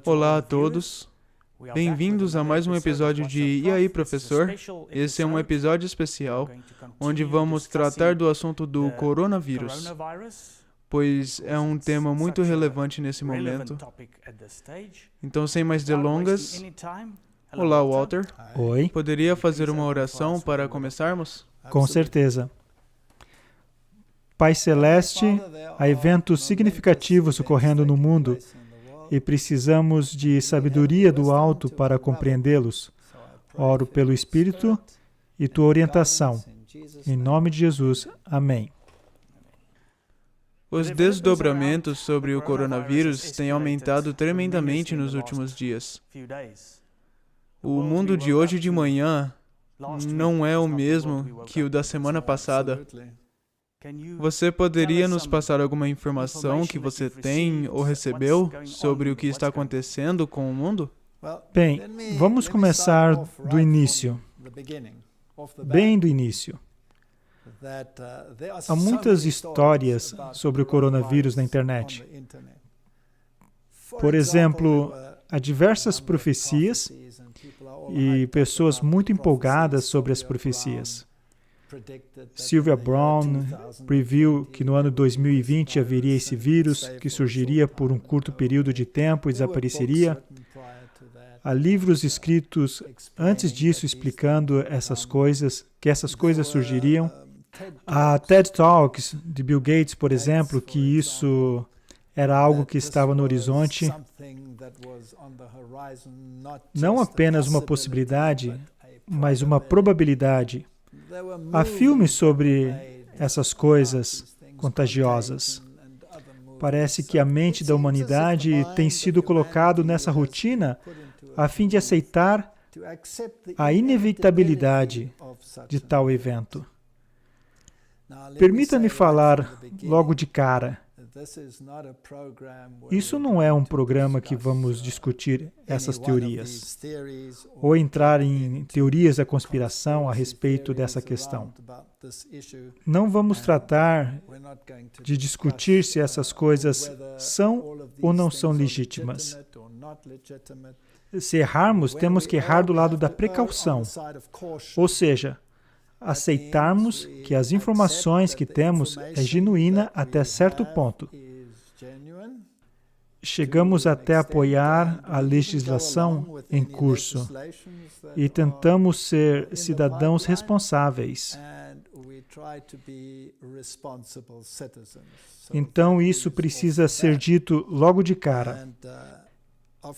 Olá a todos, bem-vindos a mais um episódio de E aí, professor? Esse é um episódio especial, onde vamos tratar do assunto do coronavírus, pois é um tema muito relevante nesse momento. Então, sem mais delongas, olá, Walter. Oi. Poderia fazer uma oração para começarmos? Com certeza. Pai Celeste, há eventos significativos ocorrendo no mundo e precisamos de sabedoria do alto para compreendê-los. Oro pelo Espírito e tua orientação. Em nome de Jesus. Amém. Os desdobramentos sobre o coronavírus têm aumentado tremendamente nos últimos dias. O mundo de hoje de manhã não é o mesmo que o da semana passada. Você poderia nos passar alguma informação que você tem ou recebeu sobre o que está acontecendo com o mundo? Bem, vamos começar do início. Bem do início. Há muitas histórias sobre o coronavírus na internet. Por exemplo, há diversas profecias e pessoas muito empolgadas sobre as profecias. Sylvia Browne previu que no ano 2020 haveria esse vírus que surgiria por um curto período de tempo e desapareceria. Há livros escritos antes disso explicando que essas coisas surgiriam. Há TED Talks de Bill Gates, por exemplo, que isso era algo que estava no horizonte. Não apenas uma possibilidade, mas uma probabilidade. Há filmes sobre essas coisas contagiosas. Parece que a mente da humanidade tem sido colocado nessa rotina a fim de aceitar a inevitabilidade de tal evento. Permita-me falar logo de cara. Isso não é um programa que vamos discutir essas teorias, ou entrar em teorias da conspiração a respeito dessa questão. Não vamos tratar de discutir se essas coisas são ou não são legítimas. Se errarmos, temos que errar do lado da precaução, ou seja, aceitarmos que as informações que temos é genuína até certo ponto. Chegamos até apoiar a legislação em curso e tentamos ser cidadãos responsáveis. Então isso precisa ser dito logo de cara.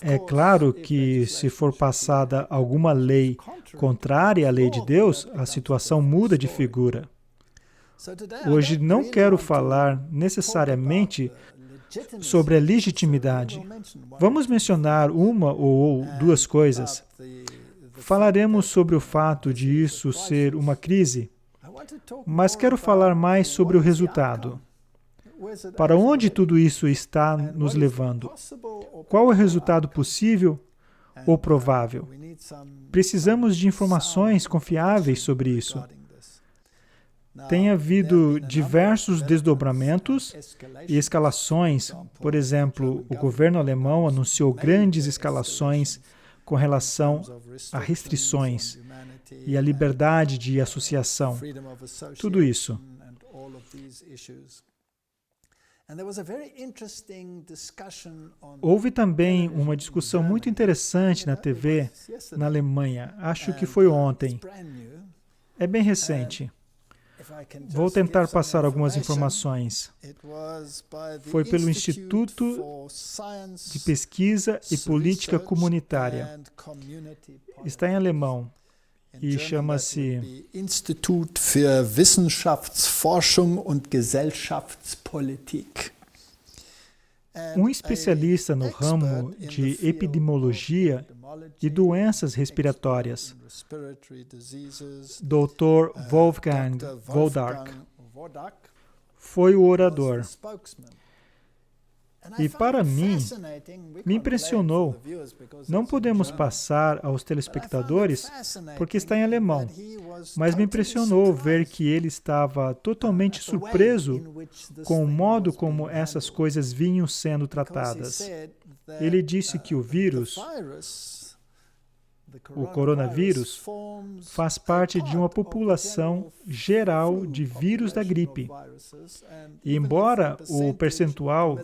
É claro que, se for passada alguma lei contrária à lei de Deus, a situação muda de figura. Hoje não quero falar necessariamente sobre a legitimidade. Vamos mencionar uma ou duas coisas. Falaremos sobre o fato de isso ser uma crise, mas quero falar mais sobre o resultado. Para onde tudo isso está nos levando? Qual é o resultado possível ou provável? Precisamos de informações confiáveis sobre isso. Tem havido diversos desdobramentos e escalações. Por exemplo, o governo alemão anunciou grandes escalações com relação a restrições e a liberdade de associação. Tudo isso. Houve também uma discussão muito interessante na TV na Alemanha. Acho que foi ontem. É bem recente. Vou tentar passar algumas informações. Foi pelo Instituto de Pesquisa e Política Comunitária. Está em alemão e chama-se Institut für Wissenschaftsforschung und Gesellschaftspolitik. Um especialista no ramo de epidemiologia e doenças respiratórias, Dr. Wolfgang Wodark, foi o orador. E para mim, me impressionou. Não podemos passar aos telespectadores porque está em alemão, mas me impressionou ver que ele estava totalmente surpreso com o modo como essas coisas vinham sendo tratadas. Ele disse que o vírus, o coronavírus, faz parte de uma população geral de vírus da gripe. E embora o percentual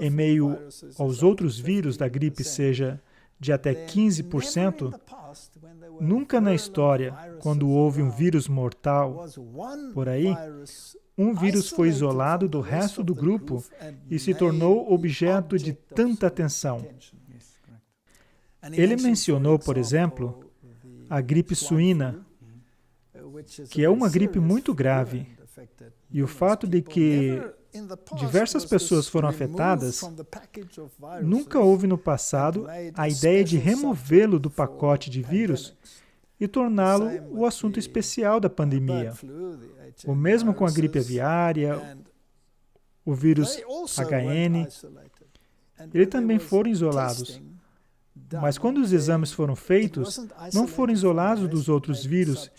em meio aos outros vírus da gripe seja de até 15%, nunca na história, quando houve um vírus mortal por aí, um vírus foi isolado do resto do grupo e se tornou objeto de tanta atenção. Ele mencionou, por exemplo, a gripe suína, que é uma gripe muito grave, e o fato de que diversas pessoas foram afetadas, nunca houve no passado a ideia de removê-lo do pacote de vírus e torná-lo o assunto especial da pandemia. O mesmo com a gripe aviária, o vírus HN, eles também foram isolados. Mas quando os exames foram feitos, não foram isolados dos outros vírus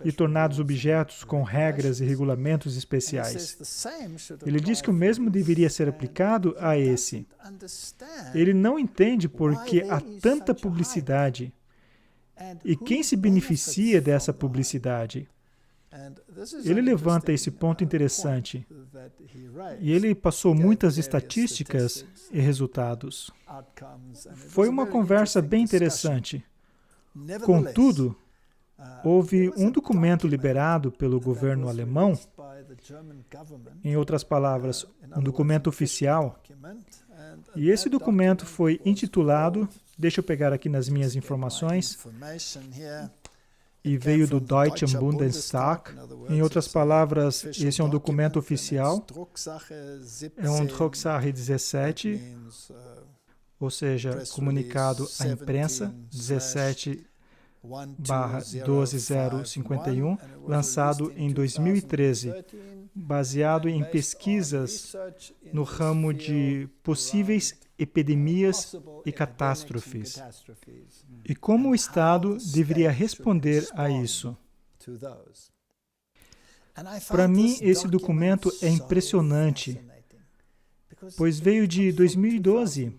e tornados objetos com regras e regulamentos especiais. Ele diz que o mesmo deveria ser aplicado a esse. Ele não entende por que há tanta publicidade e quem se beneficia dessa publicidade. Ele levanta esse ponto interessante e ele passou muitas estatísticas e resultados. Foi uma conversa bem interessante. Contudo, houve um documento liberado pelo governo alemão, em outras palavras, um documento oficial, e esse documento foi intitulado, deixa eu pegar aqui nas minhas informações, e veio do Deutschen Bundestag. Em outras palavras, esse é um documento oficial. É um Drucksache 17, ou seja, comunicado à imprensa 17/12051, lançado em 2013, baseado em pesquisas no ramo de possíveis epidemias e catástrofes. E como o Estado deveria responder a isso? Para mim, esse documento é impressionante, pois veio de 2012,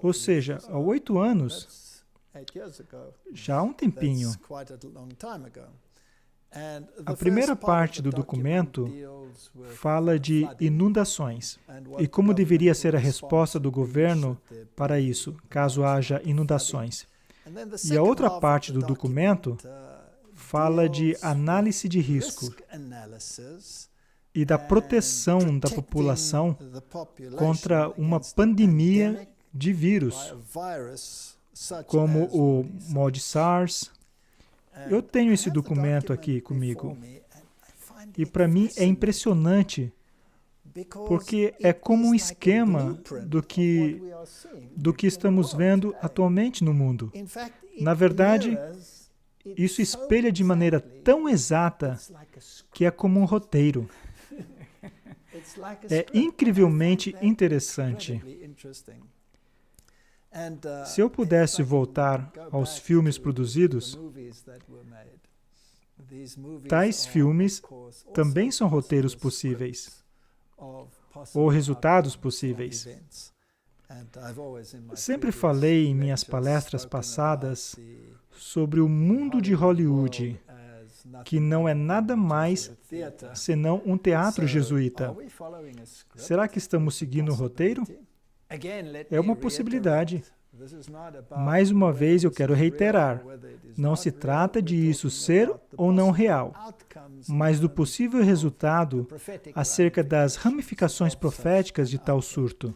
ou seja, há 8 anos, já há um tempinho. A primeira parte do documento fala de inundações e como deveria ser a resposta do governo para isso, caso haja inundações. E a outra parte do documento fala de análise de risco e da proteção da população contra uma pandemia de vírus, como o mod SARS. Eu tenho esse documento aqui comigo. E para mim é impressionante, porque é como um esquema do que estamos vendo atualmente no mundo. Na verdade, isso espelha de maneira tão exata que é como um roteiro. É incrivelmente interessante. Se eu pudesse voltar aos filmes produzidos, tais filmes também são roteiros possíveis, ou resultados possíveis. Sempre falei em minhas palestras passadas sobre o mundo de Hollywood, que não é nada mais senão um teatro jesuíta. Será que estamos seguindo o roteiro? É uma possibilidade. Mais uma vez, eu quero reiterar, não se trata de isso ser ou não real, mas do possível resultado acerca das ramificações proféticas de tal surto.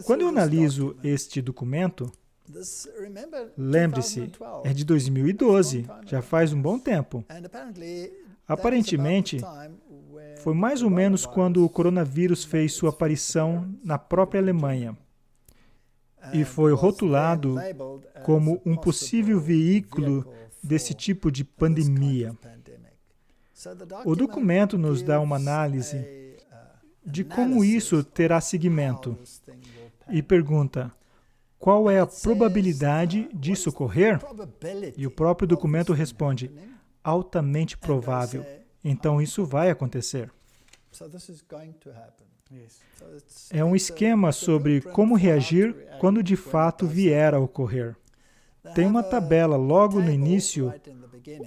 Quando eu analiso este documento, lembre-se, é de 2012, já faz um bom tempo. Aparentemente, foi mais ou menos quando o coronavírus fez sua aparição na própria Alemanha e foi rotulado como um possível veículo desse tipo de pandemia. O documento nos dá uma análise de como isso terá seguimento e pergunta: qual é a probabilidade disso ocorrer? E o próprio documento responde: altamente provável. Então isso vai acontecer. É um esquema sobre como reagir quando de fato vier a ocorrer. Tem uma tabela logo no início,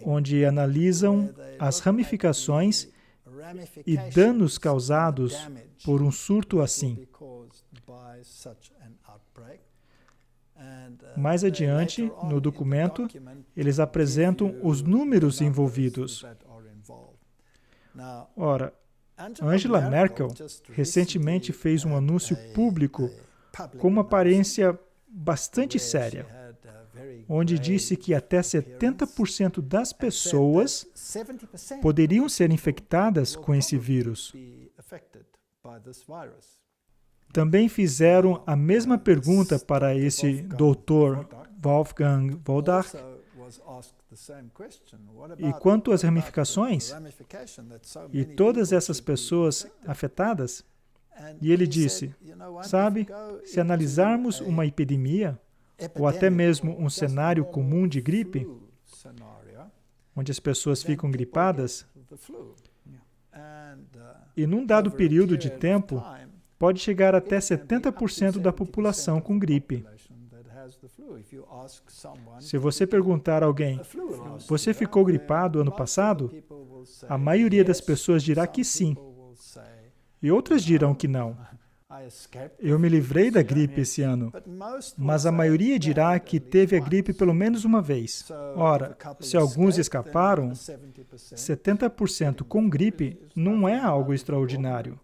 onde analisam as ramificações e danos causados por um surto assim. Mais adiante, no documento, eles apresentam os números envolvidos. Ora, Angela Merkel recentemente fez um anúncio público com uma aparência bastante séria, onde disse que até 70% das pessoas poderiam ser infectadas com esse vírus. Também fizeram a mesma pergunta para esse Dr. Wolfgang Wodarch. E quanto às ramificações? E todas essas pessoas afetadas? E ele disse, sabe, se analisarmos uma epidemia, ou até mesmo um cenário comum de gripe, onde as pessoas ficam gripadas, e num dado período de tempo, pode chegar até 70% da população com gripe. Se você perguntar a alguém, você ficou gripado ano passado? A maioria das pessoas dirá que sim. E outras dirão que não. Eu me livrei da gripe esse ano, mas a maioria dirá que teve a gripe pelo menos uma vez. Ora, se alguns escaparam, 70% com gripe não é algo extraordinário.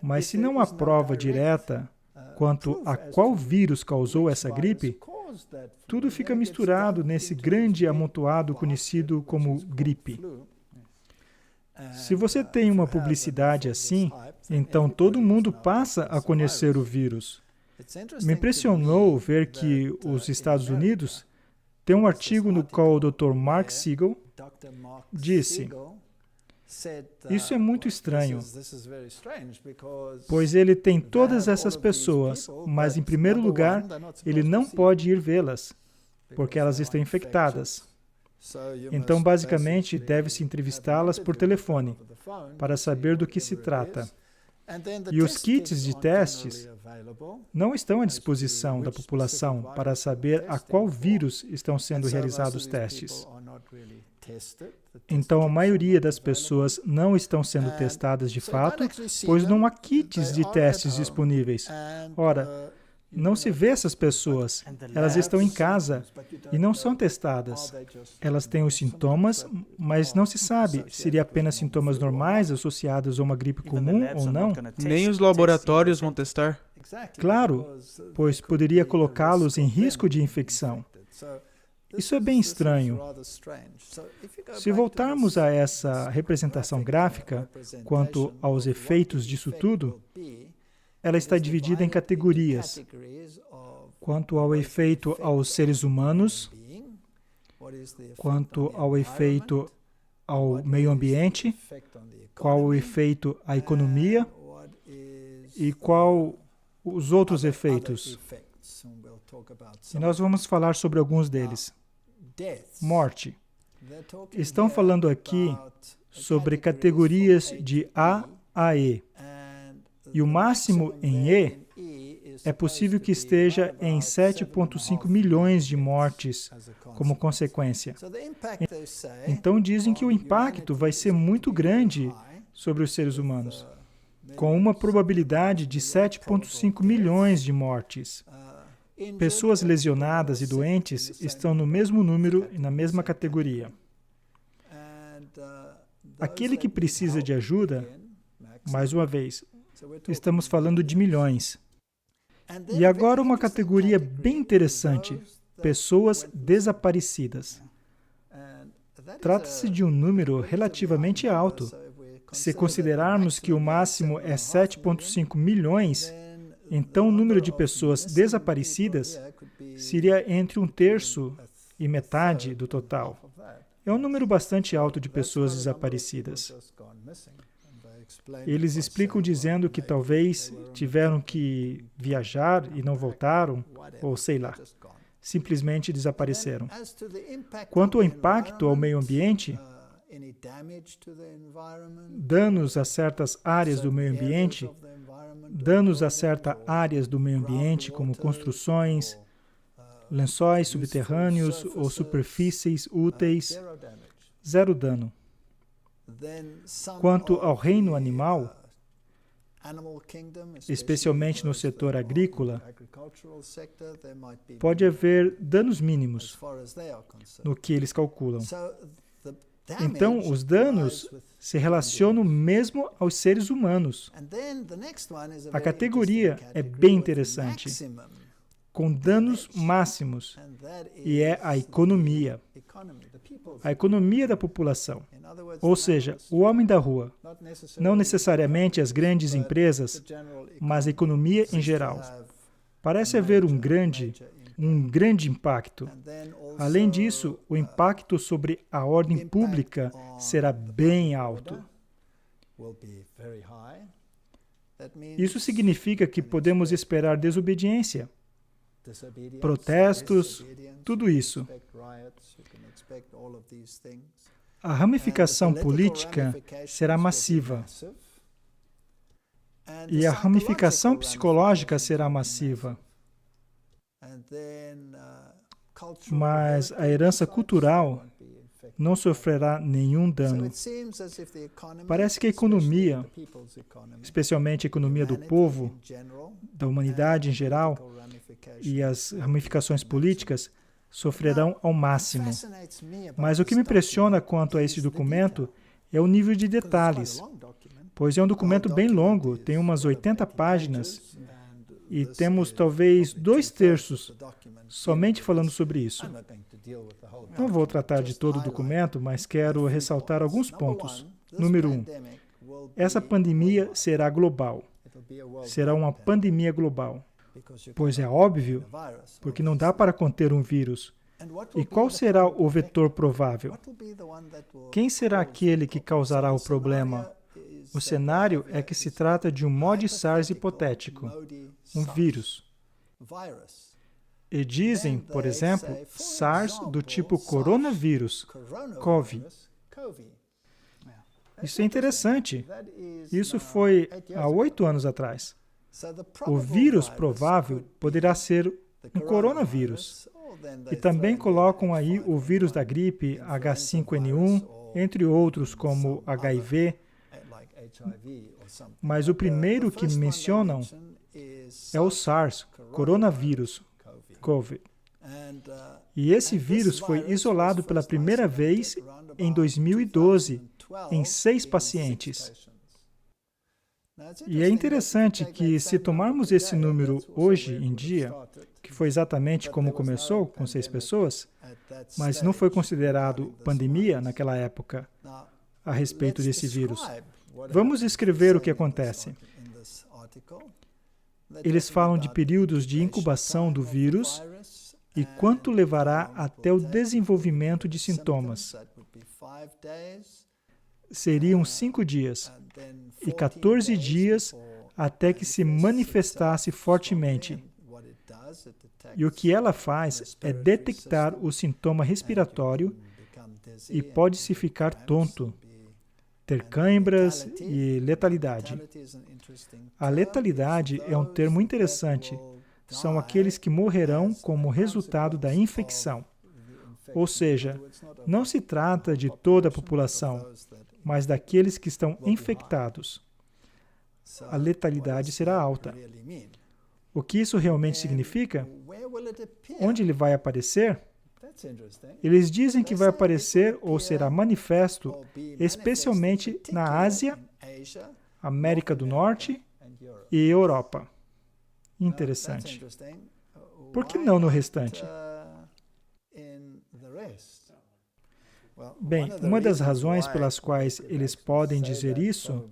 Mas se não há prova direta quanto a qual vírus causou essa gripe, tudo fica misturado nesse grande amontoado conhecido como gripe. Se você tem uma publicidade assim, então todo mundo passa a conhecer o vírus. Me impressionou ver que os Estados Unidos têm um artigo no qual o Dr. Mark Siegel disse: isso é muito estranho, pois ele tem todas essas pessoas, mas em primeiro lugar, ele não pode ir vê-las, porque elas estão infectadas. Então, basicamente, deve-se entrevistá-las por telefone, para saber do que se trata. E os kits de testes não estão à disposição da população para saber a qual vírus estão sendo realizados testes. Então, a maioria das pessoas não estão sendo testadas de fato, pois não há kits de testes disponíveis. Ora, não se vê essas pessoas. Elas estão em casa e não são testadas. Elas têm os sintomas, mas não se sabe se seriam apenas sintomas normais associados a uma gripe comum ou não. Nem os laboratórios vão testar. Claro, pois poderia colocá-los em risco de infecção. Isso é bem estranho. Se voltarmos a essa representação gráfica quanto aos efeitos disso tudo, ela está dividida em categorias. Quanto ao efeito aos seres humanos, quanto ao efeito ao meio ambiente, qual o efeito à economia e qual os outros efeitos. E nós vamos falar sobre alguns deles. Morte. Estão falando aqui sobre categorias de A a E. E o máximo em E é possível que esteja em 7,5 milhões de mortes como consequência. Então dizem que o impacto vai ser muito grande sobre os seres humanos, com uma probabilidade de 7,5 milhões de mortes. Pessoas lesionadas e doentes estão no mesmo número e na mesma categoria. Aquele que precisa de ajuda, mais uma vez, estamos falando de milhões. E agora uma categoria bem interessante, pessoas desaparecidas. Trata-se de um número relativamente alto. Se considerarmos que o máximo é 7,5 milhões, então o número de pessoas desaparecidas seria entre 1/3 e metade do total. É um número bastante alto de pessoas desaparecidas. Eles explicam dizendo que talvez tiveram que viajar e não voltaram, ou sei lá, simplesmente desapareceram. Quanto ao impacto ao meio ambiente, danos a certas áreas do meio ambiente, danos a certas áreas do meio ambiente, como construções, lençóis subterrâneos ou superfícies úteis, zero dano. Quanto ao reino animal, especialmente no setor agrícola, pode haver danos mínimos no que eles calculam. Então, os danos se relacionam mesmo aos seres humanos. A categoria é bem interessante, com danos máximos, e é a economia da população. Ou seja, o homem da rua, não necessariamente as grandes empresas, mas a economia em geral. Parece haver um grande impacto. Além disso, o impacto sobre a ordem pública será bem alto. Isso significa que podemos esperar desobediência, protestos, tudo isso. A ramificação política será massiva. E a ramificação psicológica será massiva. Mas a herança cultural não sofrerá nenhum dano. Parece que a economia, especialmente a economia do povo, da humanidade em geral, e as ramificações políticas, sofrerão ao máximo. Mas o que me impressiona quanto a esse documento é o nível de detalhes, pois é um documento bem longo, tem umas 80 páginas, e temos talvez 2/3 somente falando sobre isso. Não vou tratar de todo o documento, mas quero ressaltar alguns pontos. Número 1. Essa pandemia será global. Será uma pandemia global. Pois é óbvio, porque não dá para conter um vírus. E qual será o vetor provável? Quem será aquele que causará o problema? O cenário é que se trata de um mod SARS hipotético, um vírus. E dizem, por exemplo, SARS do tipo coronavírus, CoV. Isso é interessante. Isso foi há 8 anos atrás. O vírus provável poderá ser um coronavírus. E também colocam aí o vírus da gripe H5N1, entre outros como HIV. Mas o primeiro que mencionam é o SARS, coronavírus, COVID. E esse vírus foi isolado pela primeira vez em 2012, em 6 pacientes. E é interessante que, se tomarmos esse número hoje em dia, que foi exatamente como começou, com 6 pessoas, mas não foi considerado pandemia naquela época a respeito desse vírus. Vamos escrever o que acontece. Eles falam de períodos de incubação do vírus e quanto levará até o desenvolvimento de sintomas. Seriam 5 dias e 14 dias até que se manifestasse fortemente. E o que ela faz é detectar o sintoma respiratório e pode-se ficar tonto, ter cãibras e letalidade. A letalidade é um termo interessante. São aqueles que morrerão como resultado da infecção. Ou seja, não se trata de toda a população, mas daqueles que estão infectados. A letalidade será alta. O que isso realmente significa? Onde ele vai aparecer? Eles dizem que vai aparecer ou será manifesto especialmente na Ásia, América do Norte e Europa. Interessante. Por que não no restante? Bem, uma das razões pelas quais eles podem dizer isso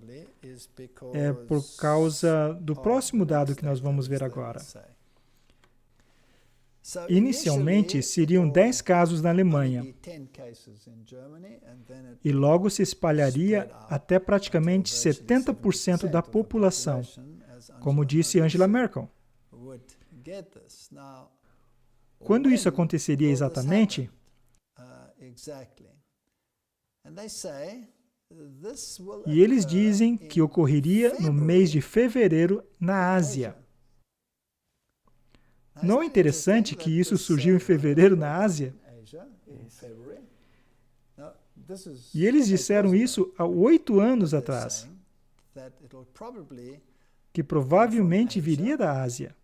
é por causa do próximo dado que nós vamos ver agora. Inicialmente, seriam 10 casos na Alemanha, e logo se espalharia até praticamente 70% da população, como disse Angela Merkel. Quando isso aconteceria exatamente? E eles dizem que ocorreria no mês de fevereiro na Ásia. Não é interessante que isso surgiu em fevereiro na Ásia? E eles disseram isso há 8 anos atrás, que provavelmente viria da Ásia.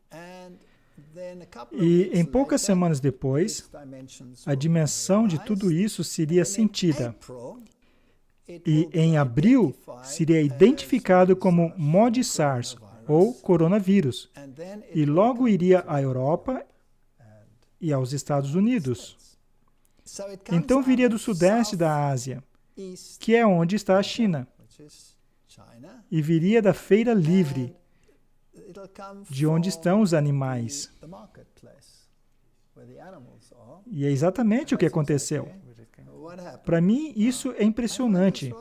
E em poucas semanas depois, a dimensão de tudo isso seria sentida. E em abril, seria identificado como MOD-SARS, ou coronavírus, e logo iria à Europa e aos Estados Unidos. Então viria do sudeste da Ásia, que é onde está a China, e viria da feira livre, de onde estão os animais. E é exatamente o que aconteceu. Para mim, isso é impressionante.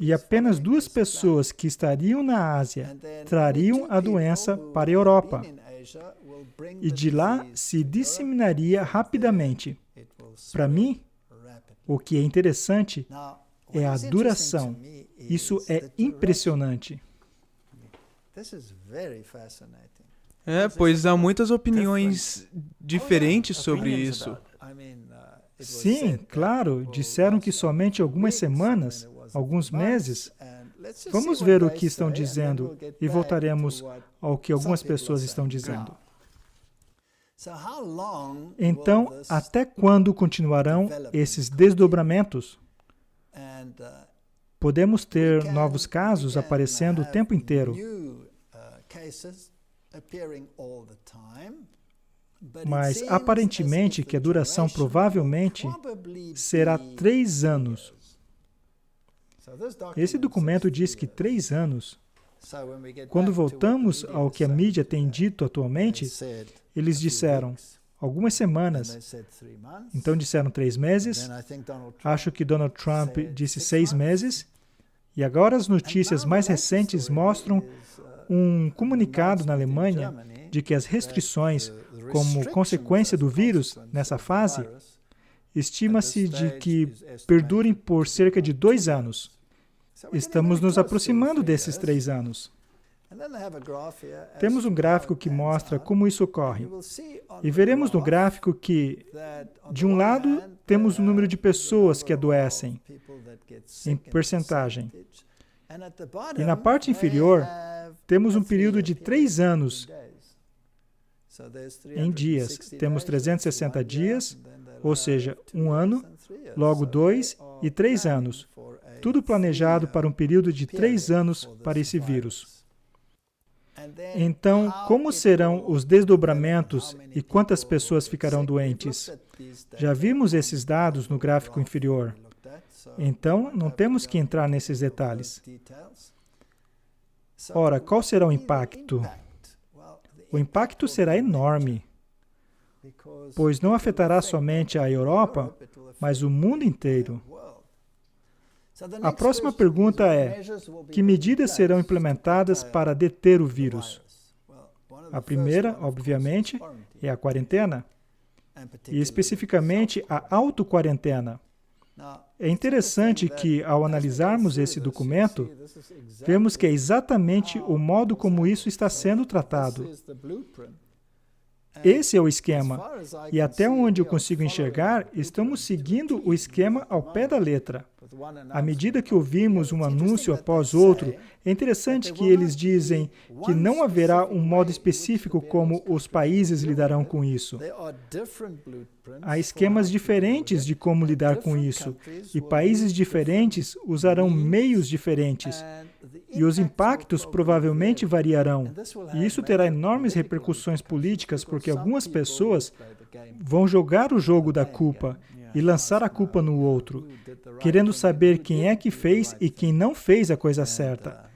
E apenas 2 pessoas que estariam na Ásia trariam a doença para a Europa. E de lá se disseminaria rapidamente. Para mim, o que é interessante é a duração. Isso é impressionante. Pois há muitas opiniões diferentes sobre isso. Sim, claro, disseram que somente algumas semanas, alguns meses. Vamos ver o que estão dizendo e voltaremos ao que algumas pessoas estão dizendo. Então, até quando continuarão esses desdobramentos? Podemos ter novos casos aparecendo o tempo inteiro. Mas, aparentemente, que a duração provavelmente será 3 anos. Esse documento diz que 3 anos. Quando voltamos ao que a mídia tem dito atualmente, eles disseram algumas semanas. Então disseram 3 meses. Acho que Donald Trump disse 6 meses. E agora as notícias mais recentes mostram um comunicado na Alemanha de que as restrições, como consequência do vírus nessa fase, estima-se de que perdurem por cerca de 2 anos. Estamos nos aproximando desses 3 anos. Temos um gráfico que mostra como isso ocorre. E veremos no gráfico que, de um lado, temos o número de pessoas que adoecem, em percentagem. E na parte inferior, temos um período de 3 anos em dias. Temos 360 dias, ou seja, 1 ano, logo 2 e 3 anos. Tudo planejado para um período de 3 anos para esse vírus. Então, como serão os desdobramentos e quantas pessoas ficarão doentes? Já vimos esses dados no gráfico inferior. Então, não temos que entrar nesses detalhes. Ora, qual será o impacto? O impacto será enorme, pois não afetará somente a Europa, mas o mundo inteiro. A próxima pergunta é: que medidas serão implementadas para deter o vírus? A primeira, obviamente, é a quarentena, e especificamente a autoquarentena. É interessante que, ao analisarmos esse documento, vemos que é exatamente o modo como isso está sendo tratado. Esse é o esquema, e até onde eu consigo enxergar, estamos seguindo o esquema ao pé da letra. À medida que ouvimos um anúncio após outro, é interessante que eles dizem que não haverá um modo específico como os países lidarão com isso. Há esquemas diferentes de como lidar com isso, e países diferentes usarão meios diferentes. E os impactos provavelmente variarão. E isso terá enormes repercussões políticas, porque algumas pessoas vão jogar o jogo da culpa e lançar a culpa no outro, querendo saber quem é que fez e quem não fez a coisa certa.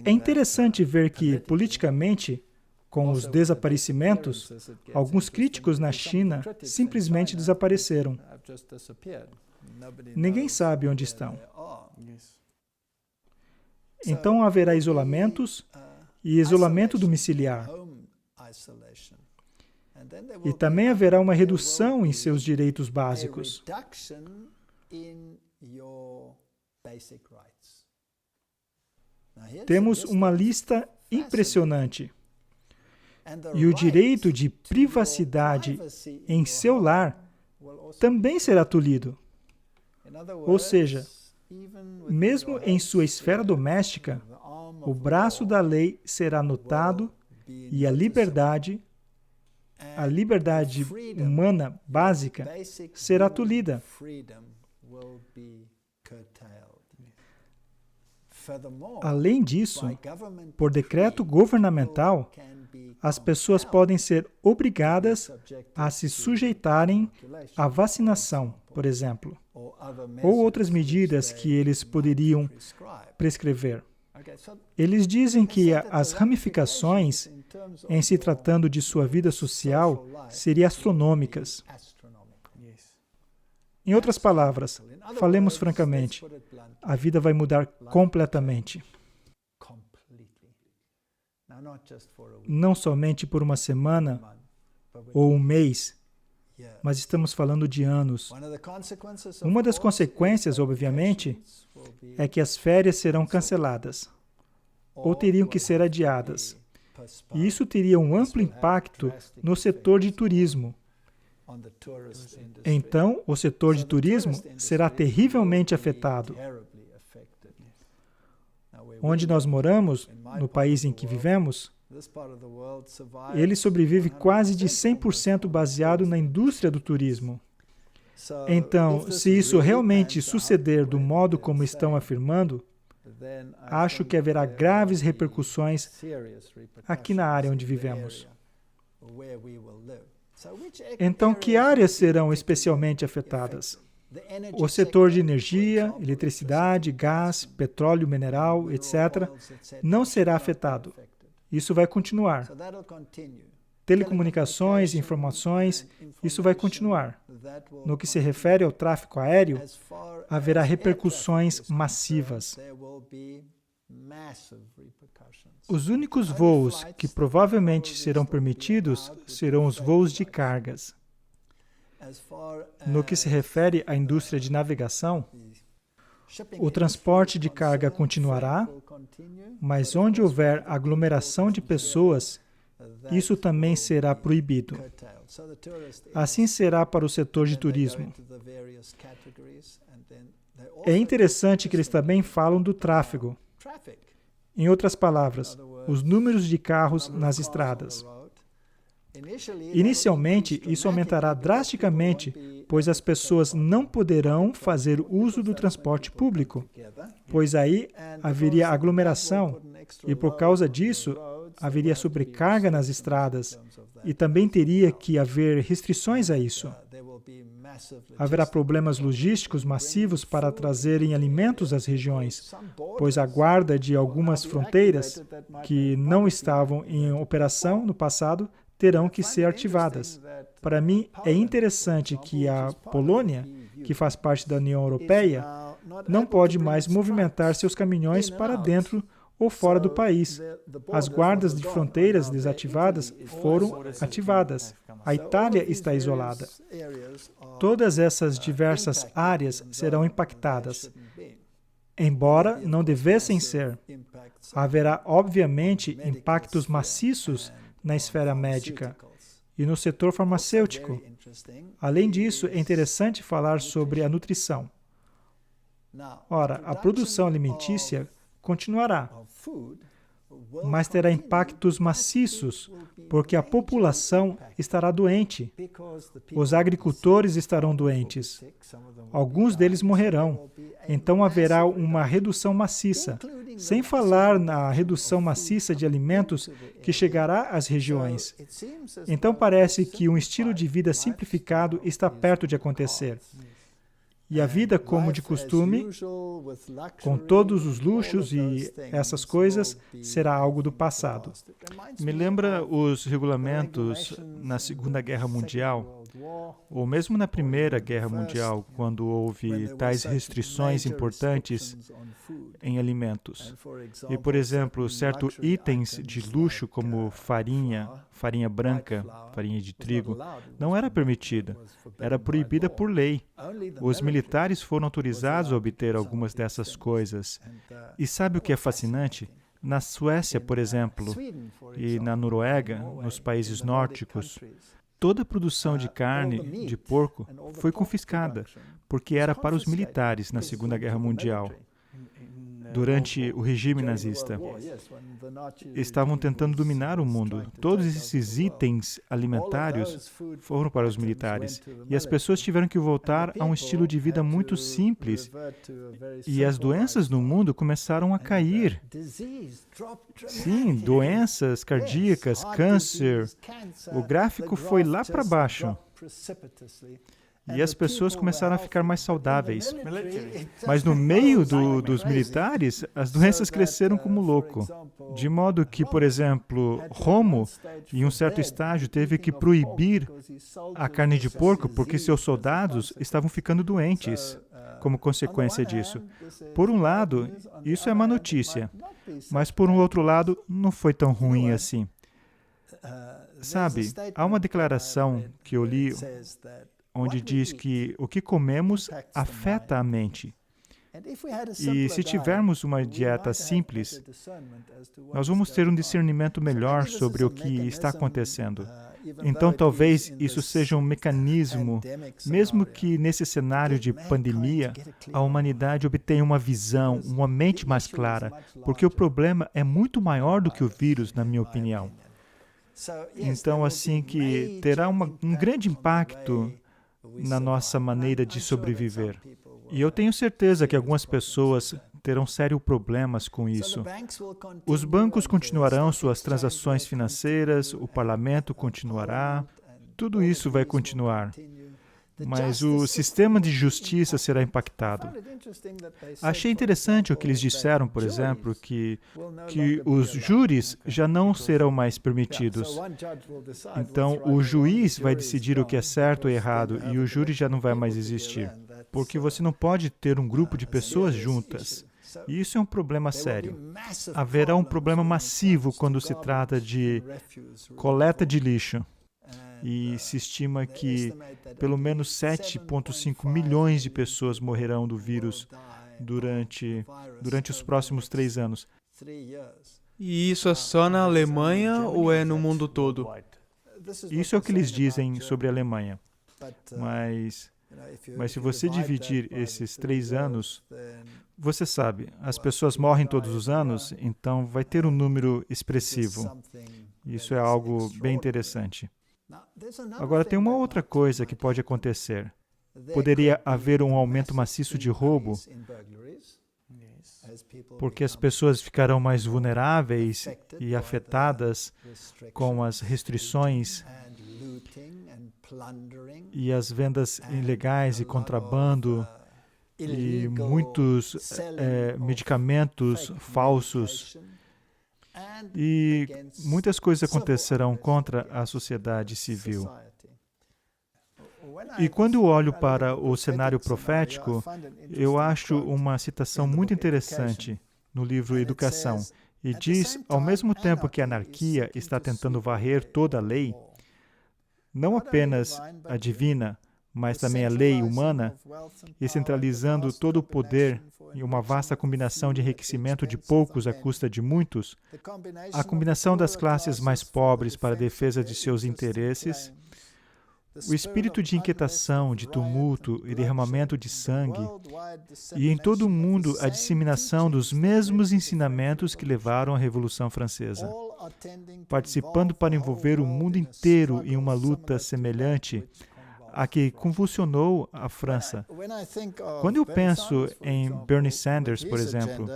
É interessante ver que, politicamente, com os desaparecimentos, alguns críticos na China simplesmente desapareceram. Ninguém sabe onde estão. Então haverá isolamentos e isolamento domiciliar. E também haverá uma redução em seus direitos básicos. Temos uma lista impressionante. E o direito de privacidade em seu lar também será tolhido. Ou seja, mesmo em sua esfera doméstica, o braço da lei será notado e a liberdade humana básica será tolhida. Além disso, por decreto governamental, as pessoas podem ser obrigadas a se sujeitarem à vacinação, por exemplo, ou outras medidas que eles poderiam prescrever. Eles dizem que as ramificações, em se tratando de sua vida social, seriam astronômicas. Em outras palavras, falemos francamente, a vida vai mudar completamente. Não somente por uma semana ou um mês, mas estamos falando de anos. Uma das consequências, obviamente, é que as férias serão canceladas ou teriam que ser adiadas. E isso teria um amplo impacto no setor de turismo. Então, o setor de turismo será terrivelmente afetado. Onde nós moramos, no país em que vivemos, ele sobrevive quase de 100% baseado na indústria do turismo. Então, se isso realmente suceder do modo como estão afirmando, acho que haverá graves repercussões aqui na área onde vivemos. Então, que áreas serão especialmente afetadas? O setor de energia, eletricidade, gás, petróleo mineral, etc., não será afetado. Isso vai continuar. Telecomunicações, informações, isso vai continuar. No que se refere ao tráfego aéreo, haverá repercussões massivas. Os únicos voos que provavelmente serão permitidos serão os voos de cargas. No que se refere à indústria de navegação, o transporte de carga continuará, mas onde houver aglomeração de pessoas, isso também será proibido. Assim será para o setor de turismo. É interessante que eles também falam do tráfego. Em outras palavras, os números de carros nas estradas. Inicialmente, isso aumentará drasticamente, pois as pessoas não poderão fazer uso do transporte público, pois aí haveria aglomeração e, por causa disso, haveria sobrecarga nas estradas e também teria que haver restrições a isso. Haverá problemas logísticos massivos para trazerem alimentos às regiões, pois a guarda de algumas fronteiras que não estavam em operação no passado terão que ser ativadas. Para mim, é interessante que a Polônia, que faz parte da União Europeia, não pode mais movimentar seus caminhões para dentro ou fora do país. As guardas de fronteiras desativadas foram ativadas. A Itália está isolada. Todas essas diversas áreas serão impactadas. Embora não devessem ser, haverá, obviamente, impactos maciços na esfera médica e no setor farmacêutico. Além disso, é interessante falar sobre a nutrição. Ora, a produção alimentícia continuará, mas terá impactos maciços, porque a população estará doente. Os agricultores estarão doentes. Alguns deles morrerão. Então haverá uma redução maciça, sem falar na redução maciça de alimentos que chegará às regiões. Então parece que um estilo de vida simplificado está perto de acontecer. E a vida como de costume, com todos os luxos e essas coisas, será algo do passado. Me lembra os regulamentos na Segunda Guerra Mundial, Ou mesmo na Primeira Guerra Mundial, quando houve tais restrições importantes em alimentos. E, por exemplo, certos itens de luxo como farinha branca, farinha de trigo, não era permitida, era proibida por lei. Os militares foram autorizados a obter algumas dessas coisas. E sabe o que é fascinante? Na Suécia, por exemplo, e na Noruega, nos países nórdicos, toda a produção de carne de porco foi confiscada, porque era para os militares na Segunda Guerra Mundial. Durante o regime nazista, estavam tentando dominar o mundo. Todos esses itens alimentares foram para os militares. E as pessoas tiveram que voltar a um estilo de vida muito simples. E as doenças no mundo começaram a cair. Sim, doenças cardíacas, câncer. O gráfico foi lá para baixo. E as pessoas começaram a ficar mais saudáveis. Mas no meio dos militares, as doenças cresceram como louco. De modo que, por exemplo, Romo, em um certo estágio, teve que proibir a carne de porco porque seus soldados estavam ficando doentes como consequência disso. Por um lado, isso é uma notícia. Mas, por um outro lado, não foi tão ruim assim. Sabe, há uma declaração que eu li onde diz que o que comemos afeta a mente. E se tivermos uma dieta simples, nós vamos ter um discernimento melhor sobre o que está acontecendo. Então, talvez isso seja um mecanismo, mesmo que nesse cenário de pandemia, a humanidade obtenha uma visão, uma mente mais clara, porque o problema é muito maior do que o vírus, na minha opinião. Então, assim que terá um grande impacto na nossa maneira de sobreviver. E eu tenho certeza que algumas pessoas terão sérios problemas com isso. Os bancos continuarão suas transações financeiras, o parlamento continuará, tudo isso vai continuar. Mas o sistema de justiça será impactado. Achei interessante o que eles disseram, por exemplo, que os júris já não serão mais permitidos. Então, o juiz vai decidir o que é certo ou errado e o júri já não vai mais existir. Porque você não pode ter um grupo de pessoas juntas. E isso é um problema sério. Haverá um problema massivo quando se trata de coleta de lixo. E se estima que pelo menos 7,5 milhões de pessoas morrerão do vírus durante os próximos 3 anos. E isso é só na Alemanha ou é no mundo todo? Isso é o que eles dizem sobre a Alemanha. Mas se você dividir esses 3 anos, você sabe, as pessoas morrem todos os anos, então vai ter um número expressivo. Isso é algo bem interessante. Agora, tem uma outra coisa que pode acontecer. Poderia haver um aumento maciço de roubo, porque as pessoas ficarão mais vulneráveis e afetadas com as restrições e as vendas ilegais e contrabando e muitos medicamentos falsos. E muitas coisas acontecerão contra a sociedade civil. E quando eu olho para o cenário profético, eu acho uma citação muito interessante no livro Educação. E diz, ao mesmo tempo que a anarquia está tentando varrer toda a lei, não apenas a divina, mas também a lei humana, e centralizando todo o poder em uma vasta combinação de enriquecimento de poucos à custa de muitos, a combinação das classes mais pobres para a defesa de seus interesses, o espírito de inquietação, de tumulto e derramamento de sangue, e em todo o mundo a disseminação dos mesmos ensinamentos que levaram à Revolução Francesa, participando para envolver o mundo inteiro em uma luta semelhante a que convulsionou a França. Quando eu penso em Bernie Sanders, por exemplo,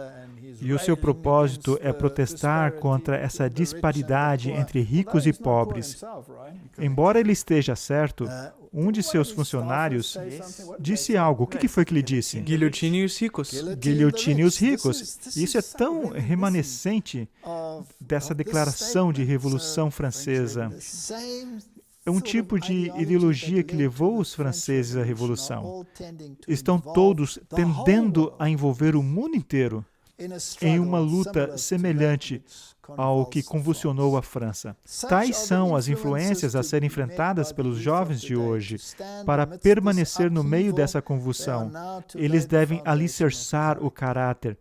e o seu propósito é protestar contra essa disparidade entre ricos e pobres, embora ele esteja certo, um de seus funcionários disse algo. O que foi que ele disse? Guilhotine os ricos. Guilhotine os ricos. Isso é tão remanescente dessa declaração de Revolução Francesa. é um tipo de ideologia que levou os franceses à Revolução. Estão todos tendendo a envolver o mundo inteiro em uma luta semelhante ao que convulsionou a França. Tais são as influências a serem enfrentadas pelos jovens de hoje. Para permanecer no meio dessa convulsão, eles devem alicerçar o caráter.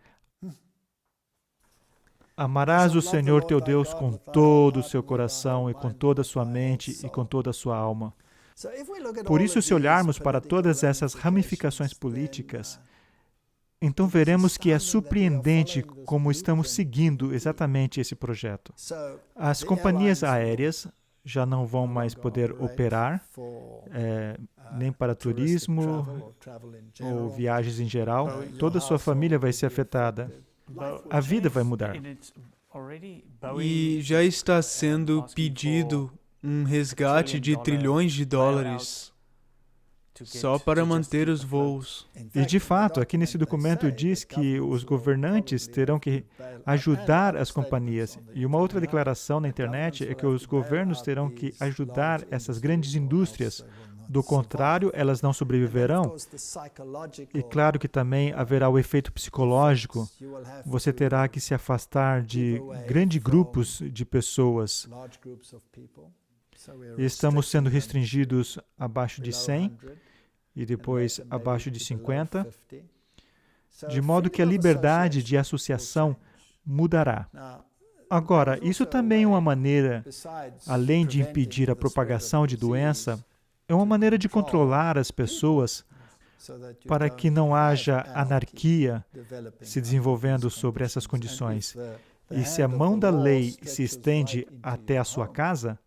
Amarás o Senhor teu Deus com todo o seu coração e com toda a sua mente e com toda a sua alma. Por isso, se olharmos para todas essas ramificações políticas, então veremos que é surpreendente como estamos seguindo exatamente esse projeto. As companhias aéreas já não vão mais poder operar, nem para turismo ou viagens em geral. Toda a sua família vai ser afetada. A vida vai mudar. E já está sendo pedido um resgate de trilhões de dólares só para manter os voos. E, de fato, aqui nesse documento diz que os governantes terão que ajudar as companhias. E uma outra declaração na internet é que os governos terão que ajudar essas grandes indústrias. Do contrário, elas não sobreviverão. E claro que também haverá o efeito psicológico. Você terá que se afastar de grandes grupos de pessoas. Estamos sendo restringidos abaixo de 100 e depois abaixo de 50, de modo que a liberdade de associação mudará. Agora, isso também é uma maneira, além de impedir a propagação de doença, é uma maneira de controlar as pessoas para que não haja anarquia se desenvolvendo sobre essas condições. E se a mão da lei se estende até a sua casa,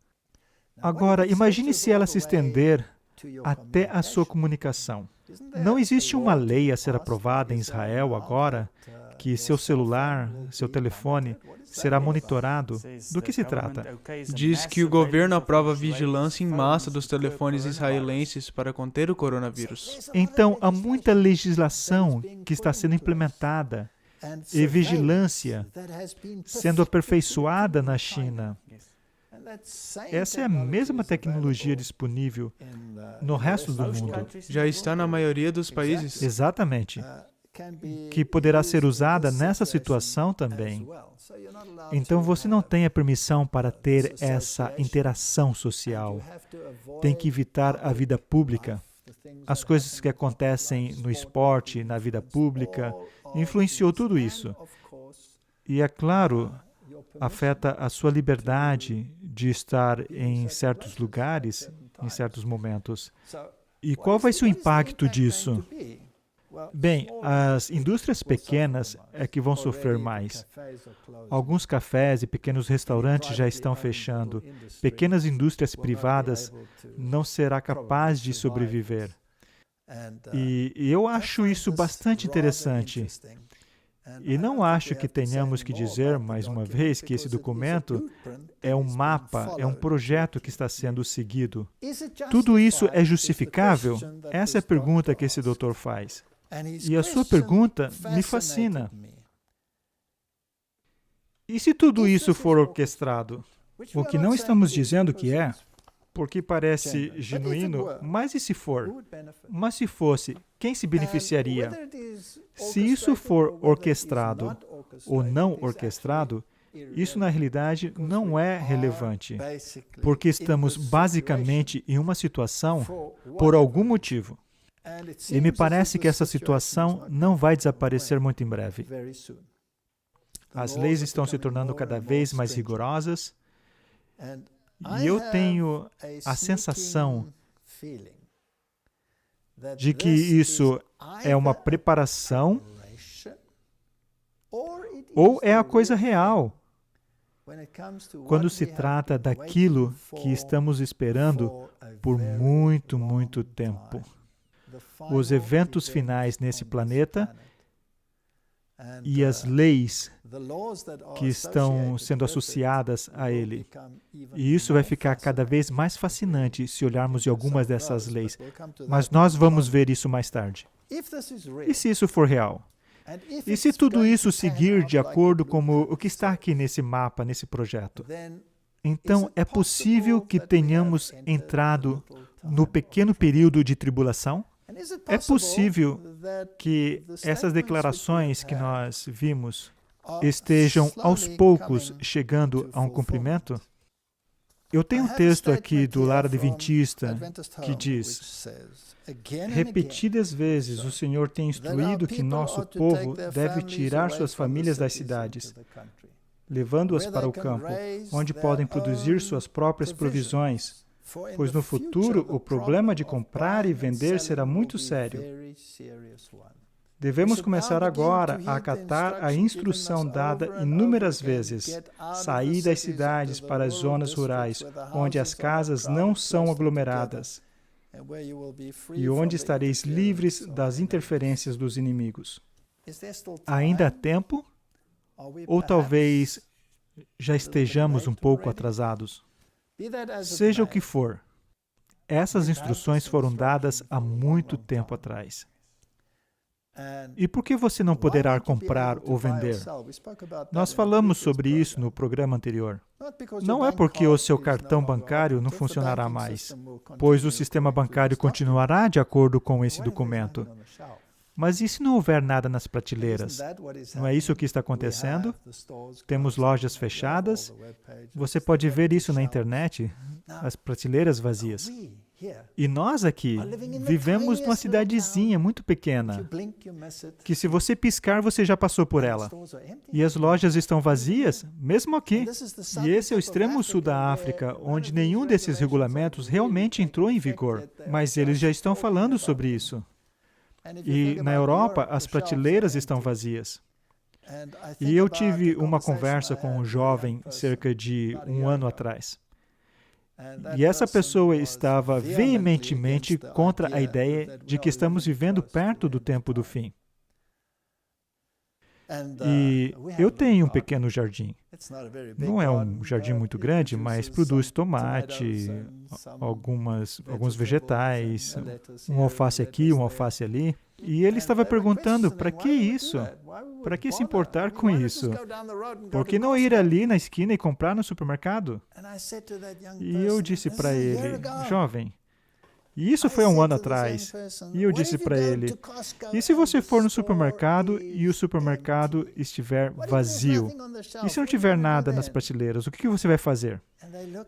agora, imagine se ela se estender até a sua comunicação. Não existe uma lei a ser aprovada em Israel agora que seu celular, seu telefone, será monitorado. Do que se trata? Diz que o governo aprova vigilância em massa dos telefones israelenses para conter o coronavírus. Então, há muita legislação que está sendo implementada e vigilância sendo aperfeiçoada na China. Essa é a mesma tecnologia disponível no resto do mundo. Já está na maioria dos países. Exatamente. Que poderá ser usada nessa situação também. Então, você não tem a permissão para ter essa interação social. Tem que evitar a vida pública. As coisas que acontecem no esporte, na vida pública, influenciou tudo isso. E, é claro, afeta a sua liberdade de estar em certos lugares, em certos momentos. E qual vai ser o impacto disso? Bem, as indústrias pequenas é que vão sofrer mais. Alguns cafés e pequenos restaurantes já estão fechando. Pequenas indústrias privadas não serão capazes de sobreviver. E eu acho isso bastante interessante. E não acho que tenhamos que dizer, mais uma vez, que esse documento é um mapa, é um projeto que está sendo seguido. Tudo isso é justificável? Essa é a pergunta que esse doutor faz. E a sua pergunta me fascina. E se tudo isso for orquestrado? O que não estamos dizendo que é, porque parece genuíno, mas e se for? Mas se fosse, quem se beneficiaria? Se isso for orquestrado ou não orquestrado, isso na realidade não é relevante, porque estamos basicamente em uma situação por algum motivo. E me parece que essa situação não vai desaparecer muito em breve. As leis estão se tornando cada vez mais rigorosas, e eu tenho a sensação de que isso é uma preparação ou é a coisa real quando se trata daquilo que estamos esperando por muito, muito tempo. Os eventos finais nesse planeta e as leis que estão sendo associadas a ele. E isso vai ficar cada vez mais fascinante se olharmos de algumas dessas leis. Mas nós vamos ver isso mais tarde. E se isso for real? E se tudo isso seguir de acordo com o que está aqui nesse mapa, nesse projeto? Então, é possível que tenhamos entrado no pequeno período de tribulação? É possível que essas declarações que nós vimos estejam aos poucos chegando a um cumprimento? Eu tenho um texto aqui do Lar Adventista que diz: repetidas vezes o Senhor tem instruído que nosso povo deve tirar suas famílias das cidades, levando-as para o campo, onde podem produzir suas próprias provisões, pois no futuro o problema de comprar e vender será muito sério. Devemos começar agora a acatar a instrução dada inúmeras vezes: sair das cidades para as zonas rurais, onde as casas não são aglomeradas, e onde estareis livres das interferências dos inimigos. Ainda há tempo? Ou talvez já estejamos um pouco atrasados? Seja o que for, essas instruções foram dadas há muito tempo atrás. E por que você não poderá comprar ou vender? Nós falamos sobre isso no programa anterior. Não é porque o seu cartão bancário não funcionará mais, pois o sistema bancário continuará de acordo com esse documento. Mas e se não houver nada nas prateleiras? Não é isso que está acontecendo? Temos lojas fechadas. Você pode ver isso na internet, as prateleiras vazias. E nós aqui vivemos numa cidadezinha muito pequena, que se você piscar, você já passou por ela. E as lojas estão vazias, mesmo aqui. E esse é o extremo sul da África, onde nenhum desses regulamentos realmente entrou em vigor. Mas eles já estão falando sobre isso. E na Europa, as prateleiras estão vazias. E eu tive uma conversa com um jovem cerca de um ano atrás. E essa pessoa estava veementemente contra a ideia de que estamos vivendo perto do tempo do fim. E eu tenho um pequeno jardim. Não é um jardim muito grande, mas produz tomate, alguns vegetais, um alface aqui, um alface ali. E ele estava perguntando, para que isso? Para que se importar com isso? Por que não ir ali na esquina e comprar no supermercado? E eu disse para ele, jovem, e isso foi um ano atrás. E eu disse para ele, e se você for no supermercado e o supermercado estiver vazio? E se não tiver nada nas prateleiras, o que você vai fazer?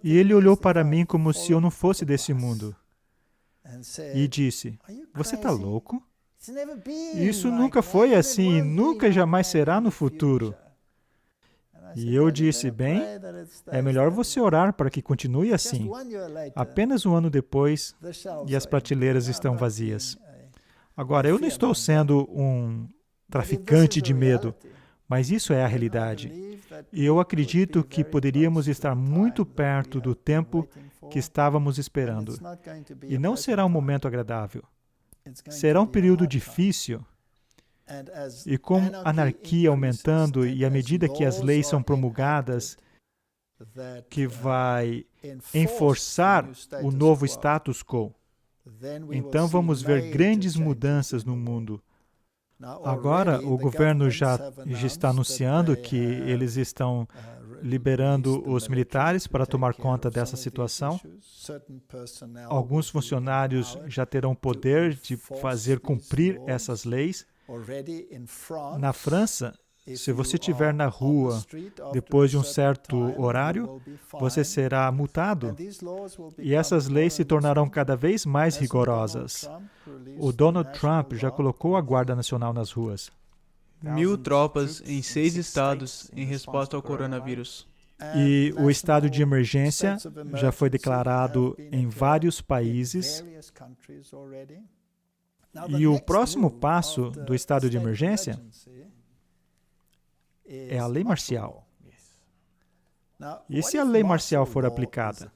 E ele olhou para mim como se eu não fosse desse mundo. E disse, você está louco? Isso nunca foi assim e nunca jamais será no futuro. E eu disse, bem, é melhor você orar para que continue assim. Apenas um ano depois, e as prateleiras estão vazias. Agora, eu não estou sendo um traficante de medo, mas isso é a realidade. E eu acredito que poderíamos estar muito perto do tempo que estávamos esperando. E não será um momento agradável. Será um período difícil. E com a anarquia aumentando e à medida que as leis são promulgadas, que vai enforçar o novo status quo, então vamos ver grandes mudanças no mundo. Agora, o governo já está anunciando que eles estão liberando os militares para tomar conta dessa situação. Alguns funcionários já terão poder de fazer cumprir essas leis. Na França, se você estiver na rua depois de um certo horário, você será multado. E essas leis se tornarão cada vez mais rigorosas. O Donald Trump já colocou a Guarda Nacional nas ruas. 1.000 tropas em 6 estados em resposta ao coronavírus. E o estado de emergência já foi declarado em vários países. E o próximo passo do estado de emergência é a lei marcial. E se a lei marcial for aplicada?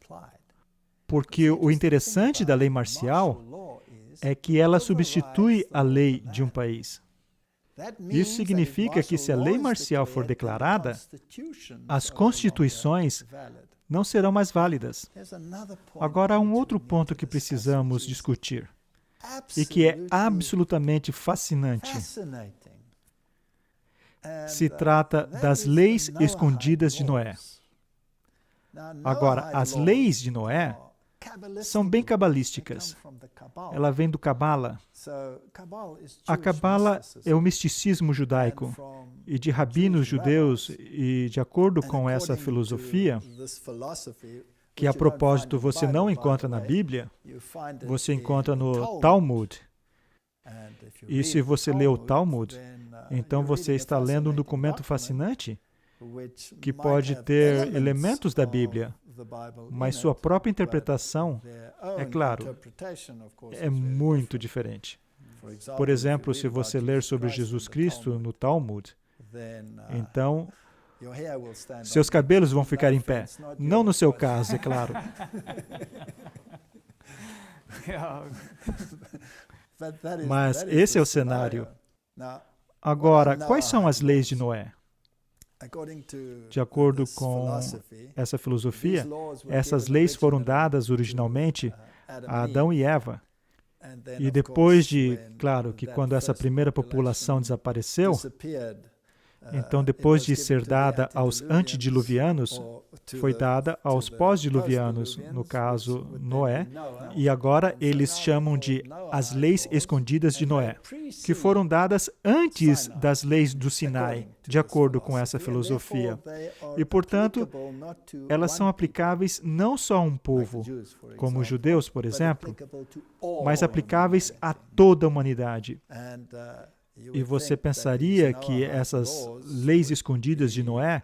Porque o interessante da lei marcial é que ela substitui a lei de um país. Isso significa que se a lei marcial for declarada, as constituições não serão mais válidas. Agora, há um outro ponto que precisamos discutir, e que é absolutamente fascinante. Se trata das leis escondidas de Noé. Agora, as leis de Noé são bem cabalísticas. Ela vem do Cabala. A Cabala é o misticismo judaico. E de rabinos judeus, e de acordo com essa filosofia, que a propósito você não encontra na Bíblia, você encontra no Talmud. E se você lê o Talmud, então você está lendo um documento fascinante que pode ter elementos da Bíblia, mas sua própria interpretação, é claro, é muito diferente. Por exemplo, se você ler sobre Jesus Cristo no Talmud, então seus cabelos vão ficar em pé. Não no seu caso, é claro. Mas esse é o cenário. Agora, quais são as leis de Noé? De acordo com essa filosofia, essas leis foram dadas originalmente a Adão e Eva. E depois de, claro, que quando essa primeira população desapareceu, então depois de ser dada aos antediluvianos, foi dada aos pós-diluvianos, no caso Noé, e agora eles chamam de as leis escondidas de Noé, que foram dadas antes das leis do Sinai, de acordo com essa filosofia. E, portanto, elas são aplicáveis não só a um povo, como os judeus, por exemplo, mas aplicáveis a toda a humanidade. E você pensaria que essas leis escondidas de Noé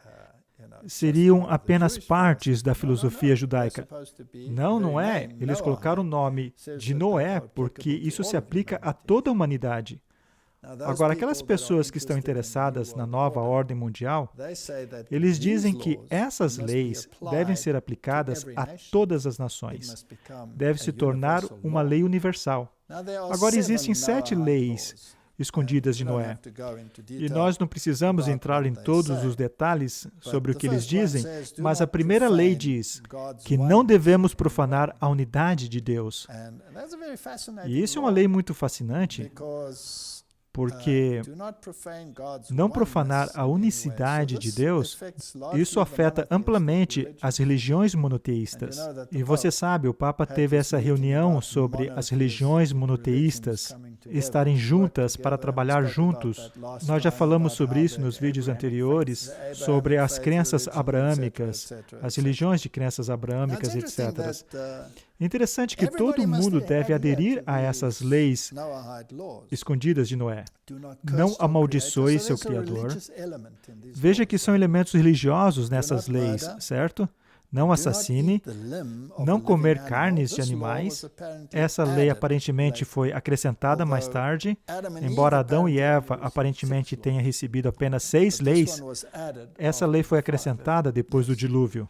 seriam apenas partes da filosofia judaica. Não, não é. Eles colocaram o nome de Noé porque isso se aplica a toda a humanidade. Agora, aquelas pessoas que estão interessadas na nova ordem mundial, eles dizem que essas leis devem ser aplicadas a todas as nações. Deve se tornar uma lei universal. Agora, existem 7 leis escondidas de Noé. E nós não precisamos entrar em todos os detalhes sobre o que eles dizem, mas a primeira lei diz que não devemos profanar a unidade de Deus. E isso é uma lei muito fascinante, porque não profanar a unicidade de Deus, isso afeta amplamente as religiões monoteístas. E você sabe, o Papa teve essa reunião sobre as religiões monoteístas estarem juntas para trabalhar juntos. Nós já falamos sobre isso nos vídeos anteriores, sobre as crenças abraâmicas, as religiões de crenças abraâmicas, etc. Interessante que todo mundo deve aderir a essas leis escondidas de Noé. Não amaldiçoe seu Criador. Veja que são elementos religiosos nessas leis, certo? Não assassine, não comer carnes de animais. Essa lei aparentemente foi acrescentada mais tarde. Embora Adão e Eva aparentemente tenham recebido apenas 6 leis, essa lei foi acrescentada depois do dilúvio.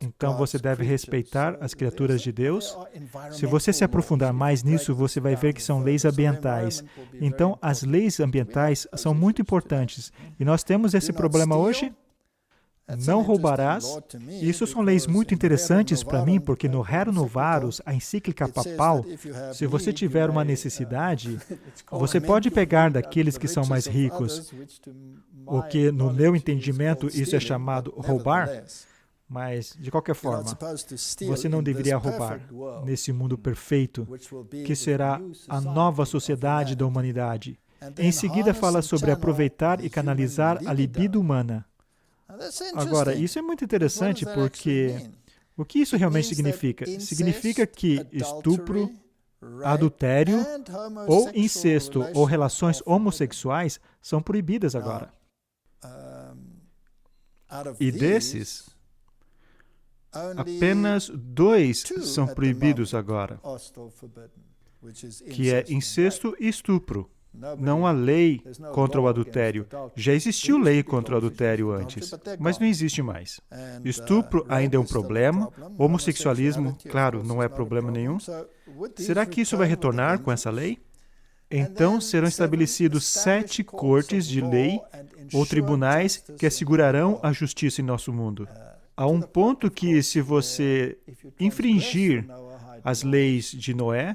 Então você deve respeitar as criaturas de Deus. Se você se aprofundar mais nisso, você vai ver que são leis ambientais. Então, as leis ambientais são muito importantes. E nós temos esse problema hoje. Não roubarás. Isso são leis muito interessantes para mim, porque no Rerum Novarum, a encíclica papal, se você tiver uma necessidade, você pode pegar daqueles que são mais ricos, o que, no meu entendimento, isso é chamado roubar, mas, de qualquer forma, você não deveria roubar nesse mundo perfeito, que será a nova sociedade da humanidade. Em seguida, fala sobre aproveitar e canalizar a libido humana. Agora, isso é muito interessante porque o que isso realmente significa? Significa que estupro, adultério ou incesto ou relações homossexuais são proibidas agora. E desses, apenas 2 são proibidos agora, que é incesto e estupro. Não há lei contra o adultério. Já existiu lei contra o adultério antes, mas não existe mais. Estupro ainda é um problema. Homossexualismo, claro, não é problema nenhum. Será que isso vai retornar com essa lei? Então serão estabelecidos 7 cortes de lei ou tribunais que assegurarão a justiça em nosso mundo. Há um ponto que, se você infringir as leis de Noé,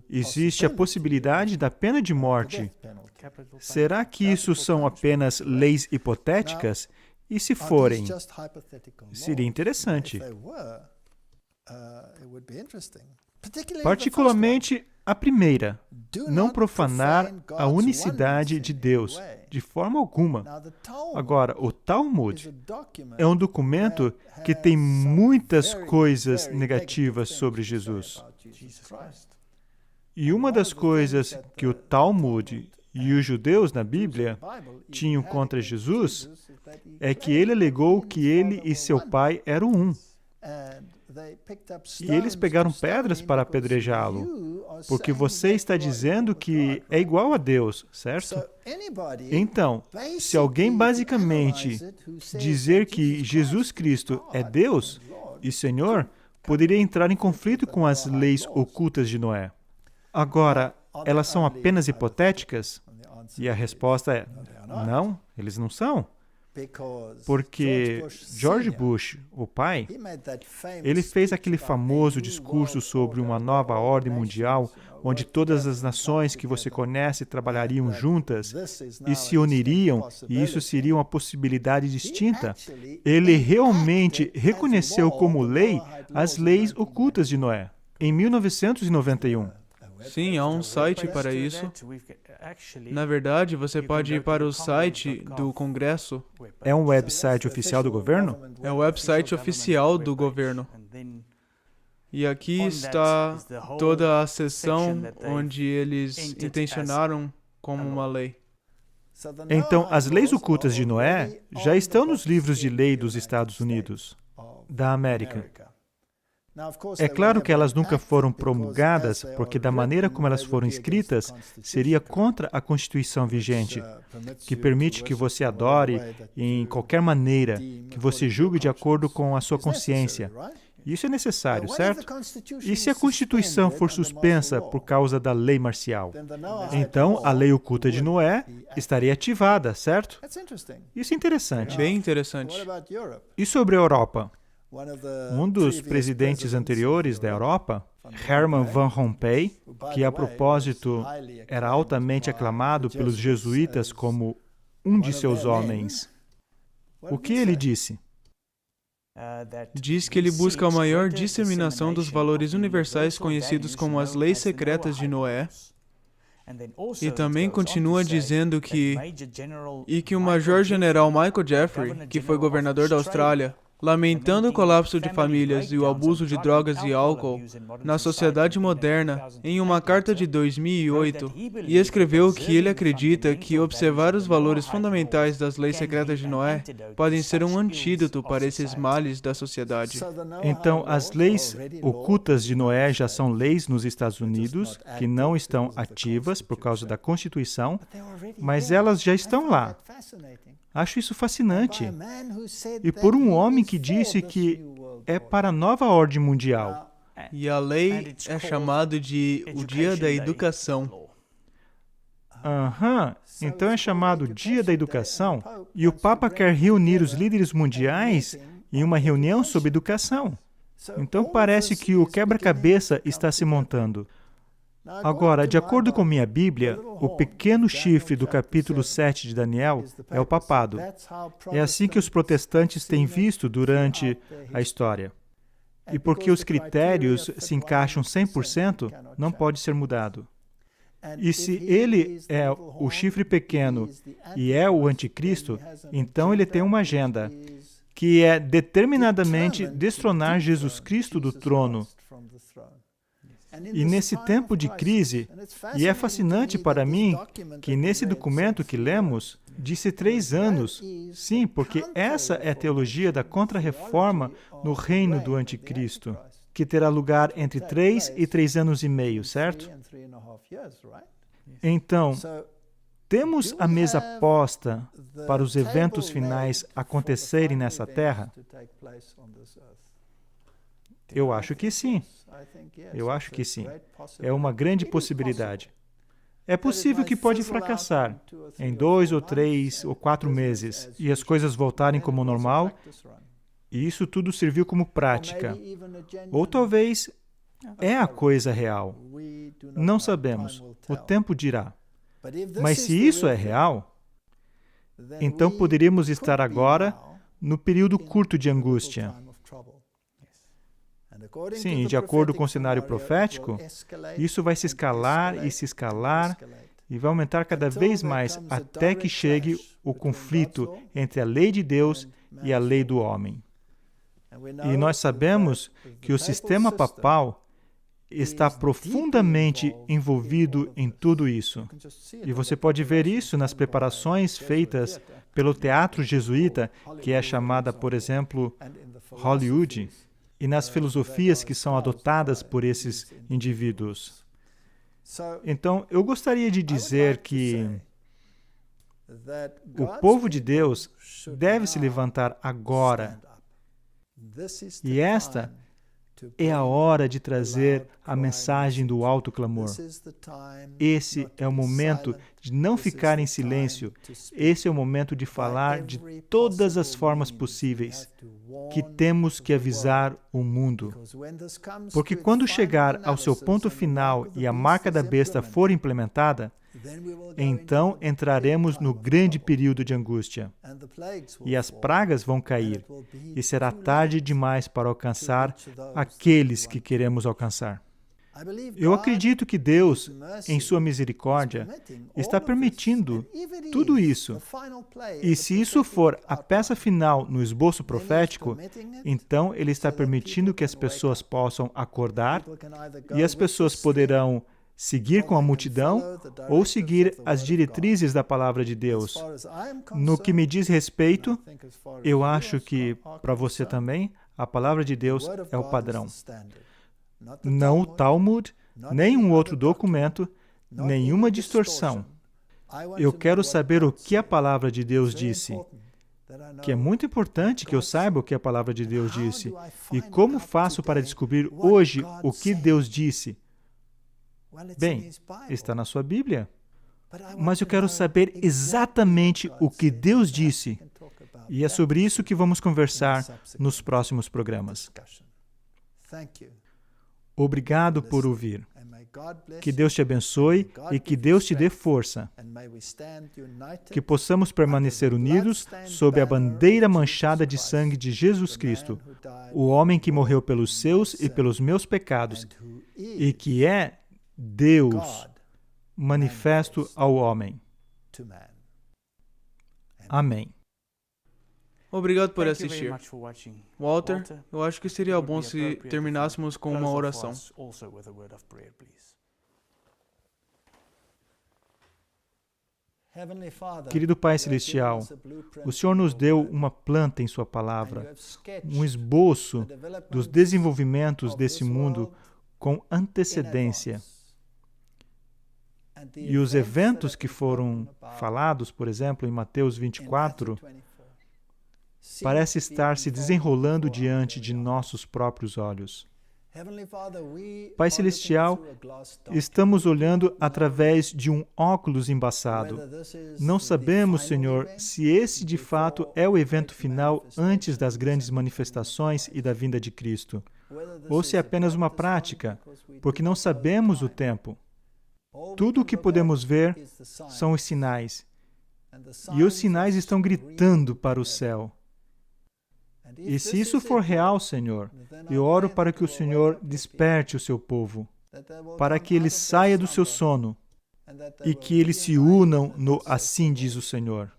existe a possibilidade da pena de morte. Será que isso são apenas leis hipotéticas? E se forem, seria interessante. Particularmente a primeira, não profanar a unicidade de Deus, de forma alguma. Agora, o Talmud é um documento que tem muitas coisas negativas sobre Jesus. E uma das coisas que o Talmud e os judeus na Bíblia tinham contra Jesus é que ele alegou que ele e seu pai eram um. E eles pegaram pedras para apedrejá-lo, porque você está dizendo que é igual a Deus, certo? Então, se alguém basicamente dizer que Jesus Cristo é Deus e Senhor, poderia entrar em conflito com as leis ocultas de Noé. Agora, elas são apenas hipotéticas? E a resposta é, não, eles não são. Porque George Bush, o pai, ele fez aquele famoso discurso sobre uma nova ordem mundial, onde todas as nações que você conhece trabalhariam juntas e se uniriam, e isso seria uma possibilidade distinta. Ele realmente reconheceu como lei as leis ocultas de Noé, em 1991. Sim, há um site para isso. Na verdade, você pode ir para o site do Congresso. É um website oficial do governo? É o website oficial do governo. E aqui está toda a seção onde eles intencionaram como uma lei. Então, as leis ocultas de Noé já estão nos livros de lei dos Estados Unidos, da América. É claro que elas nunca foram promulgadas, porque da maneira como elas foram escritas, seria contra a Constituição vigente, que permite que você adore em qualquer maneira, que você julgue de acordo com a sua consciência. Isso é necessário, certo? E se a Constituição for suspensa por causa da lei marcial? Então, a lei oculta de Noé estaria ativada, certo? Isso é interessante. Bem interessante. E sobre a Europa? Um dos presidentes anteriores da Europa, Herman van Rompuy, que a propósito era altamente aclamado pelos jesuítas como um de seus homens, o que ele disse? Diz que ele busca a maior disseminação dos valores universais conhecidos como as leis secretas de Noé, e também continua dizendo que o Major-General Michael Jeffrey, que foi governador da Austrália, lamentando o colapso de famílias e o abuso de drogas e álcool na sociedade moderna, em uma carta de 2008, e escreveu que ele acredita que observar os valores fundamentais das leis secretas de Noé podem ser um antídoto para esses males da sociedade. Então, as leis ocultas de Noé já são leis nos Estados Unidos, que não estão ativas por causa da Constituição, mas elas já estão lá. Acho isso fascinante. E por um homem que disse que é para a nova ordem mundial. E a lei é chamada de o Dia da Educação. Então é chamado Dia da Educação. E o Papa quer reunir os líderes mundiais em uma reunião sobre educação. Então parece que o quebra-cabeça está se montando. Agora, de acordo com minha Bíblia, o pequeno chifre do capítulo 7 de Daniel é o papado. É assim que os protestantes têm visto durante a história. E porque os critérios se encaixam 100%, não pode ser mudado. E se ele é o chifre pequeno e é o anticristo, então ele tem uma agenda, que é determinadamente destronar Jesus Cristo do trono. E nesse tempo de crise, e é fascinante para mim que nesse documento que lemos, disse 3 anos. Sim, porque essa é a teologia da contra-reforma no reino do anticristo, que terá lugar entre 3 e 3 anos e meio, certo? Então, temos a mesa posta para os eventos finais acontecerem nessa terra? Eu acho que sim. Eu acho que sim. É uma grande possibilidade. É possível que pode fracassar em 2 ou 3 ou 4 meses e as coisas voltarem como normal e isso tudo serviu como prática. Ou talvez é a coisa real. Não sabemos. O tempo dirá. Mas se isso é real, então poderíamos estar agora no período curto de angústia. Sim, de acordo com o cenário profético, isso vai se escalar e vai aumentar cada vez mais até que chegue o conflito entre a lei de Deus e a lei do homem. E nós sabemos que o sistema papal está profundamente envolvido em tudo isso. E você pode ver isso nas preparações feitas pelo teatro jesuíta, que é chamada, por exemplo, Hollywood, e nas filosofias que são adotadas por esses indivíduos. Então, eu gostaria de dizer que o povo de Deus deve se levantar agora. E esta é a hora de trazer a mensagem do alto clamor. Esse é o momento de não ficar em silêncio. Esse é o momento de falar de todas as formas possíveis que temos que avisar o mundo. Porque quando chegar ao seu ponto final e a marca da besta for implementada, então entraremos no grande período de angústia. E as pragas vão cair, e será tarde demais para alcançar aqueles que queremos alcançar. Eu acredito que Deus, em sua misericórdia, está permitindo tudo isso. E se isso for a peça final no esboço profético, então Ele está permitindo que as pessoas possam acordar, e as pessoas poderão seguir com a multidão ou seguir as diretrizes da palavra de Deus. No que me diz respeito, eu acho que, para você também, a palavra de Deus é o padrão. Não o Talmud, nem um outro documento, nenhuma distorção. Eu quero saber o que a palavra de Deus disse. Que é muito importante que eu saiba o que a palavra de Deus disse. E como faço para descobrir hoje o que Deus disse? Bem, está na sua Bíblia. Mas eu quero saber exatamente o que Deus disse. E é sobre isso que vamos conversar nos próximos programas. Obrigado por ouvir. Que Deus te abençoe e que Deus te dê força. Que possamos permanecer unidos sob a bandeira manchada de sangue de Jesus Cristo, o homem que morreu pelos seus e pelos meus pecados, e que é Deus manifesto ao homem. Amém. Obrigado por assistir. Walter, eu acho que seria bom se terminássemos com uma oração. Querido Pai Celestial, o Senhor nos deu uma planta em Sua palavra, um esboço dos desenvolvimentos desse mundo com antecedência. E os eventos que foram falados, por exemplo, em Mateus 24, parece estar se desenrolando diante de nossos próprios olhos. Pai Celestial, estamos olhando através de um óculos embaçado. Não sabemos, Senhor, se esse de fato é o evento final antes das grandes manifestações e da vinda de Cristo, ou se é apenas uma prática, porque não sabemos o tempo. Tudo o que podemos ver são os sinais, e os sinais estão gritando para o céu. E se isso for real, Senhor, eu oro para que o Senhor desperte o seu povo, para que ele saia do seu sono e que eles se unam no assim diz o Senhor,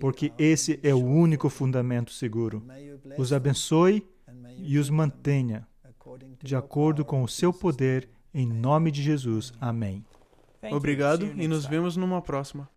porque esse é o único fundamento seguro. Os abençoe e os mantenha, de acordo com o seu poder, em nome de Jesus. Amém. Obrigado e nos vemos numa próxima.